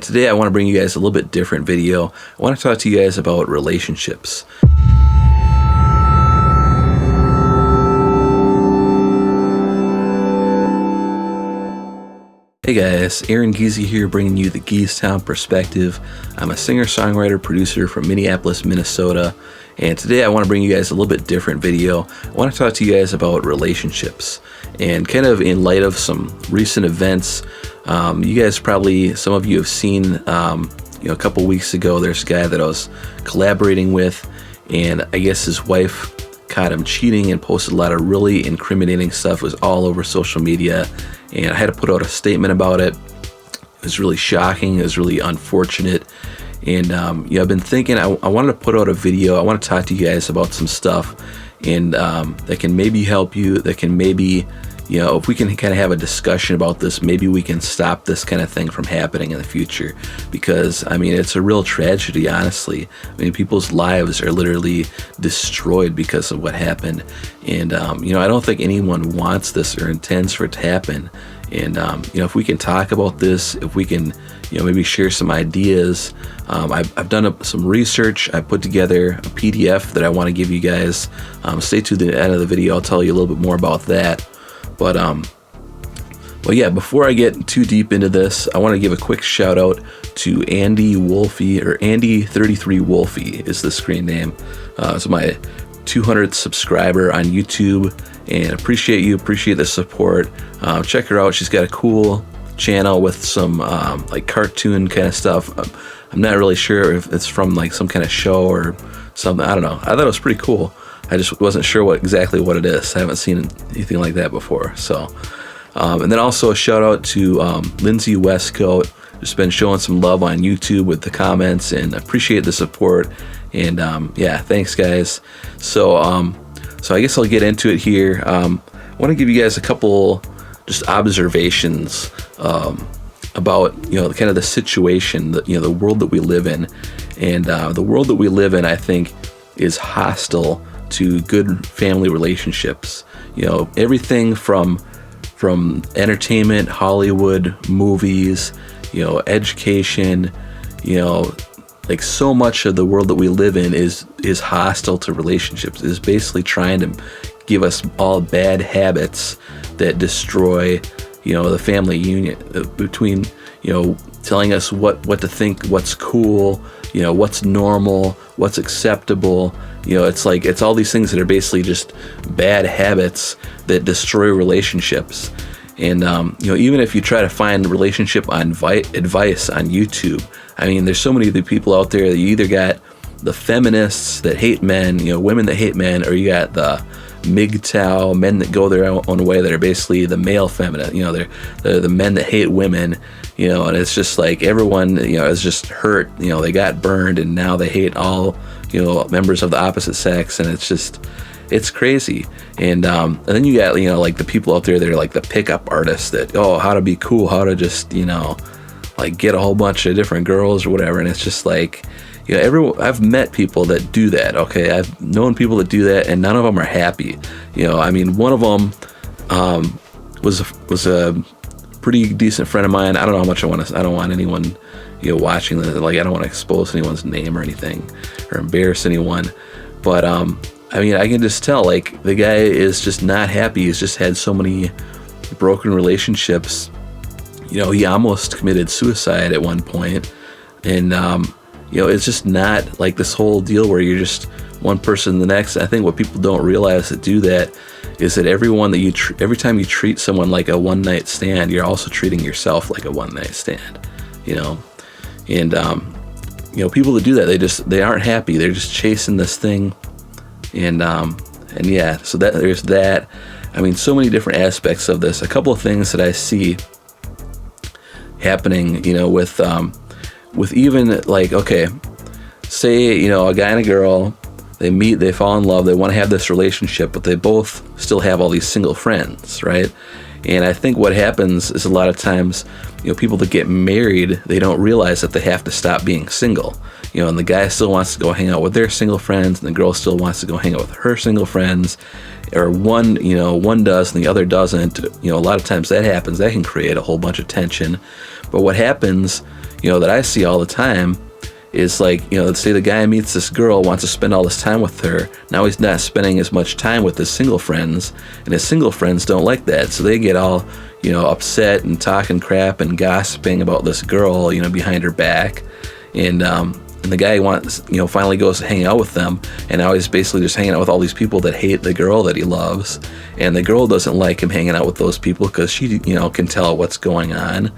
Today I want to bring you guys a little bit different video. I want to talk to you guys about relationships. Hey guys, Aaron Geezy here, bringing you the Geeztown perspective. I'm a singer-songwriter, producer from Minneapolis, Minnesota, and today I want to bring you guys a little bit different video. I want to talk to you guys about relationships, and kind of in light of some recent events. You guys probably, some of you have seen, a couple weeks ago, there's a guy that I was collaborating with, and I guess his wife caught him cheating and posted a lot of really incriminating stuff. It was all over social media, and I had to put out a statement about it. It was really shocking. It was really unfortunate. And I've been thinking I wanted to put out a video. I want to talk to you guys about some stuff, and that can maybe help you, that can maybe, if we can kind of have a discussion about this, maybe we can stop this kind of thing from happening in the future. Because, I mean, it's a real tragedy, honestly. I mean, people's lives are literally destroyed because of what happened. And, I don't think anyone wants this or intends for it to happen. And, if we can talk about this, if we can, maybe share some ideas. I've done some research. I put together a PDF that I want to give you guys. Stay to the end of the video. I'll tell you a little bit more about that. But yeah, before I get too deep into this, I want to give a quick shout out to Andy Wolfie, or Andy33 Wolfie is the screen name. It's my 200th subscriber on YouTube, and appreciate the support. Check her out. She's got a cool channel with some like cartoon kind of stuff. I'm not really sure if it's from like some kind of show or something. I don't know. I thought it was pretty cool. I just wasn't sure exactly what it is. I haven't seen anything like that before. So, and then also a shout out to Lindsay Westcoat. Just been showing some love on YouTube with the comments, and appreciate the support. And yeah, thanks guys. So I guess I'll get into it here. I want to give you guys a couple just observations about kind of the situation, the world that we live in, and the world that we live in, I think, is hostile to good family relationships. Everything from entertainment, Hollywood, movies, education, like so much of the world that we live in is hostile to relationships. Is basically trying to give us all bad habits that destroy the family union, between telling us what to think, what's cool, what's normal, what's acceptable. It's all these things that are basically just bad habits that destroy relationships. And even if you try to find relationship advice on YouTube, I mean, there's so many of the people out there that you either got the feminists that hate men, women that hate men, or you got the MGTOW, men that go their own way, that are basically the male feminist. They're the men that hate women, and it's just like everyone, is just hurt. They got burned, and now they hate all, members of the opposite sex, and it's crazy. And then you got, like the people out there that are like the pickup artists that, how to be cool, how to just, like get a whole bunch of different girls or whatever. And it's just like, I've met people that do that. Okay, I've known people that do that, and none of them are happy. I mean, one of them was a pretty decent friend of mine. I don't know how much I don't want anyone watching this. Like, I don't want to expose anyone's name or anything or embarrass anyone. But I mean, I can just tell, like, the guy is just not happy. He's just had so many broken relationships. He almost committed suicide at one point, and it's just not like this whole deal where you're just one person the next. I think what people don't realize that do that is that every time you treat someone like a one-night stand, you're also treating yourself like a one-night stand. And people that do that, they aren't happy. They're just chasing this thing, and yeah. So there's that. I mean, so many different aspects of this. A couple of things that I see happening, with even like, okay, say, a guy and a girl, they meet, they fall in love, they want to have this relationship, but they both still have all these single friends, right? And I think what happens is a lot of times, people that get married, they don't realize that they have to stop being single. And the guy still wants to go hang out with their single friends, and the girl still wants to go hang out with her single friends, or one does and the other doesn't. A lot of times that happens. That can create a whole bunch of tension. But what happens, that I see all the time is like, let's say the guy meets this girl, wants to spend all this time with her. Now he's not spending as much time with his single friends, and his single friends don't like that. So they get all, upset and talking crap and gossiping about this girl, behind her back. And the guy finally goes to hang out with them, and now he's basically just hanging out with all these people that hate the girl that he loves. And the girl doesn't like him hanging out with those people because she, can tell what's going on,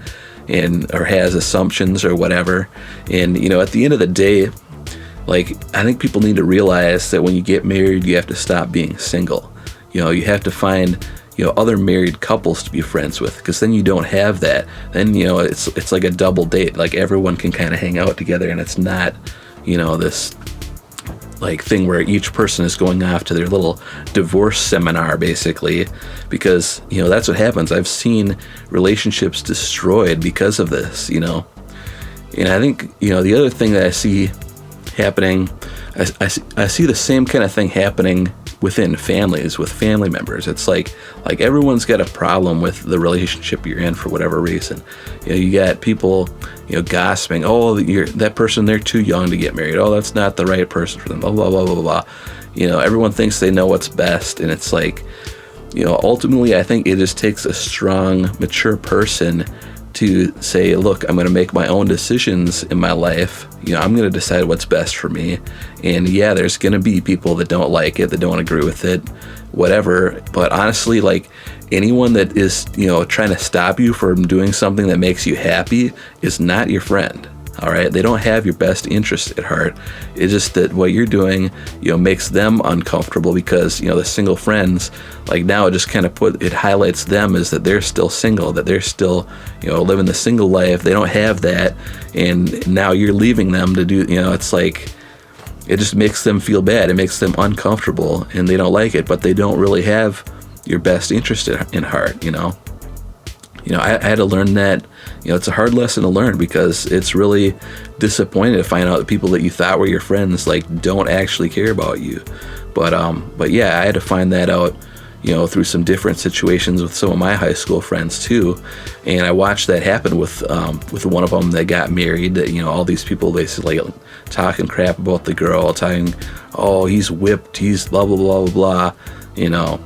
or has assumptions or whatever. And at the end of the day, like, I think people need to realize that when you get married, you have to stop being single. You have to find other married couples to be friends with, because then you don't have that. Then it's like a double date. Like, everyone can kind of hang out together, and it's not this like thing where each person is going off to their little divorce seminar, basically, because that's what happens. I've seen relationships destroyed because of this. And I think the other thing that I see happening, I see the same kind of thing happening within families, with family members. It's like everyone's got a problem with the relationship you're in for whatever reason. You got people gossiping, oh, that person, they're too young to get married, oh, that's not the right person for them, blah blah blah blah blah. Everyone thinks they know what's best, and it's like, ultimately I think it just takes a strong, mature person to say, look, I'm going to make my own decisions in my life. I'm going to decide what's best for me. And yeah, there's going to be people that don't like it, that don't agree with it, whatever. But honestly, like, anyone that is, trying to stop you from doing something that makes you happy is not your friend. All right, they don't have your best interest at heart. It's just that what you're doing, makes them uncomfortable, because the single friends, like, now it just kind of highlights them as that they're still single, that they're still living the single life. They don't have that, and now you're leaving them to do. It's like, it just makes them feel bad. It makes them uncomfortable, and they don't like it. But they don't really have your best interest in heart. I had to learn that. It's a hard lesson to learn, because it's really disappointing to find out that people that you thought were your friends, like, don't actually care about you. But yeah, I had to find that out, through some different situations with some of my high school friends too. And I watched that happen with one of them that got married. That all these people basically talking crap about the girl, talking, oh, he's whipped, he's blah blah blah blah blah.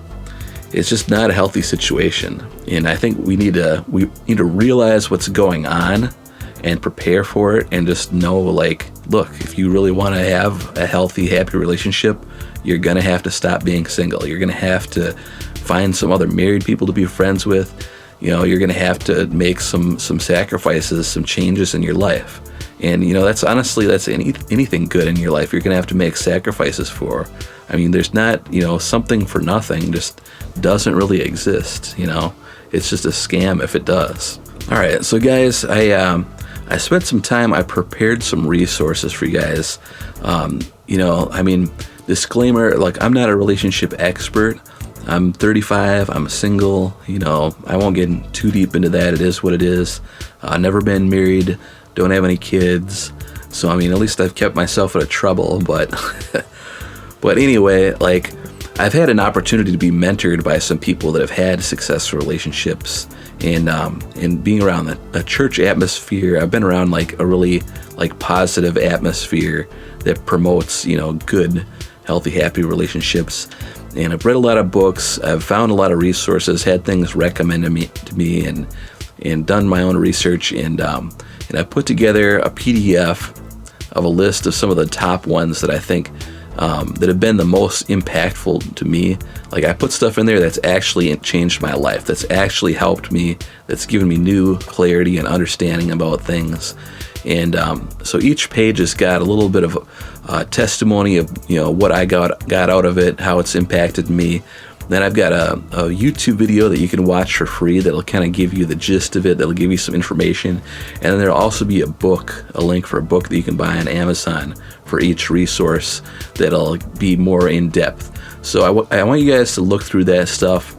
It's just not a healthy situation, and I think we need to realize what's going on and prepare for it, and just know, like, look, if you really want to have a healthy, happy relationship, you're gonna have to stop being single. You're gonna have to find some other married people to be friends with. You're gonna have to make some sacrifices, some changes in your life, and that's anything good in your life, you're gonna have to make sacrifices for. I mean, there's not, something for nothing just doesn't really exist. It's just a scam if it does. All right, so guys, I spent some time, I prepared some resources for you guys. Disclaimer, like, I'm not a relationship expert. I'm 35, I'm single, I won't get too deep into that. It is what it is. Never been married, don't have any kids. So, at least I've kept myself out of trouble, but but anyway, like, I've had an opportunity to be mentored by some people that have had successful relationships, and being around a church atmosphere, I've been around, like, a really, like, positive atmosphere that promotes, good, healthy, happy relationships. And I've read a lot of books, I've found a lot of resources, had things recommended to me, and done my own research, and I put together a PDF of a list of some of the top ones that I think that have been the most impactful to me. Like, I put stuff in there that's actually changed my life, that's actually helped me, that's given me new clarity and understanding about things. And so each page has got a little bit of testimony of what I got out of it, how it's impacted me. Then I've got a YouTube video that you can watch for free that'll kind of give you the gist of it, that'll give you some information. And then there'll also be a link for a book that you can buy on Amazon for each resource that'll be more in depth. So I want you guys to look through that stuff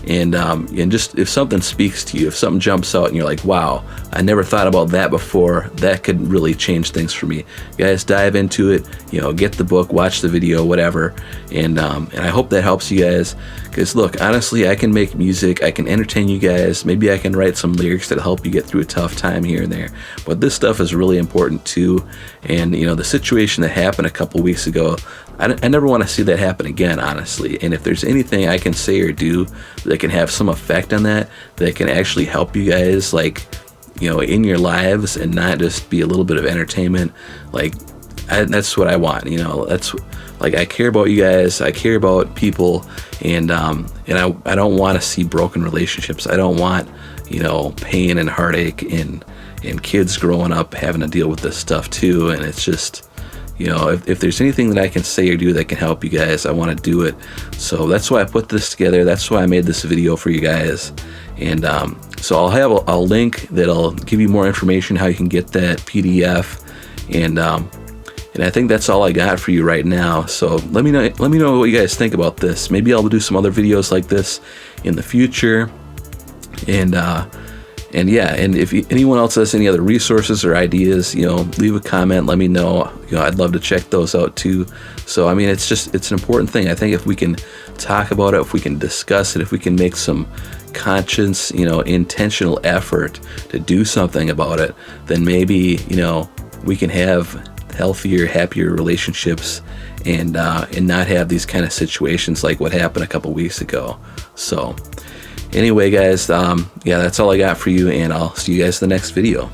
And just if something speaks to you, if something jumps out and you're like, wow, I never thought about that before, that could really change things for me. Guys, dive into it, get the book, watch the video, whatever, and I hope that helps you guys. Because look, honestly, I can make music, I can entertain you guys, maybe I can write some lyrics that help you get through a tough time here and there, but this stuff is really important too. And the situation that happened a couple weeks ago, I never want to see that happen again, honestly. And if there's anything I can say or do that can have some effect on that can actually help you guys, like, in your lives, and not just be a little bit of entertainment, like, that's what I want. That's like, I care about you guys, I care about people, and I don't want to see broken relationships. I don't want pain and heartache and kids growing up having to deal with this stuff too. And it's just, if there's anything that I can say or do that can help you guys, I want to do it. So that's why I put this together. That's why I made this video for you guys. And so I'll have a link that'll give you more information how you can get that PDF. And I think that's all I got for you right now. So let me know what you guys think about this. Maybe I'll do some other videos like this in the future. And yeah, and if anyone else has any other resources or ideas, leave a comment, let me know. I'd love to check those out too. So I mean, it's an important thing. I think if we can talk about it, if we can discuss it, if we can make some conscious, intentional effort to do something about it, then maybe, we can have healthier, happier relationships, and not have these kind of situations like what happened a couple weeks ago. So anyway, guys, yeah, that's all I got for you, and I'll see you guys in the next video.